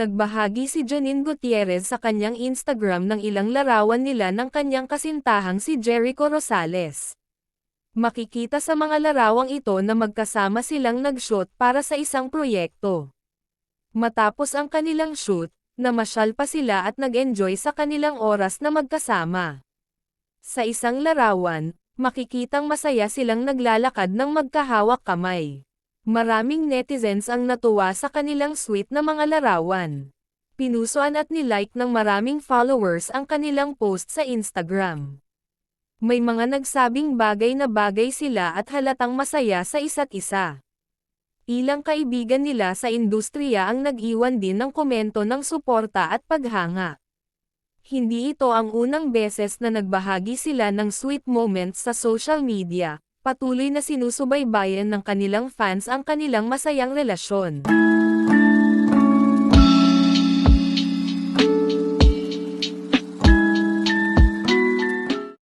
Nagbahagi si Janine Gutierrez sa kanyang Instagram ng ilang larawan nila ng kanyang kasintahang si Jericho Rosales. Makikita sa mga larawang ito na magkasama silang nag-shoot para sa isang proyekto. Matapos ang kanilang shoot, namasyal pa sila at nag-enjoy sa kanilang oras na magkasama. Sa isang larawan, makikitang masaya silang naglalakad ng magkahawak kamay. Maraming netizens ang natuwa sa kanilang sweet na mga larawan. Pinusuan at nilike ng maraming followers ang kanilang post sa Instagram. May mga nagsabing bagay na bagay sila at halatang masaya sa isa't isa. Ilang kaibigan nila sa industriya ang nag-iwan din ng komento ng suporta at paghanga. Hindi ito ang unang beses na nagbahagi sila ng sweet moments sa social media. Patuloy na sinusubaybayan ng kanilang fans ang kanilang masayang relasyon.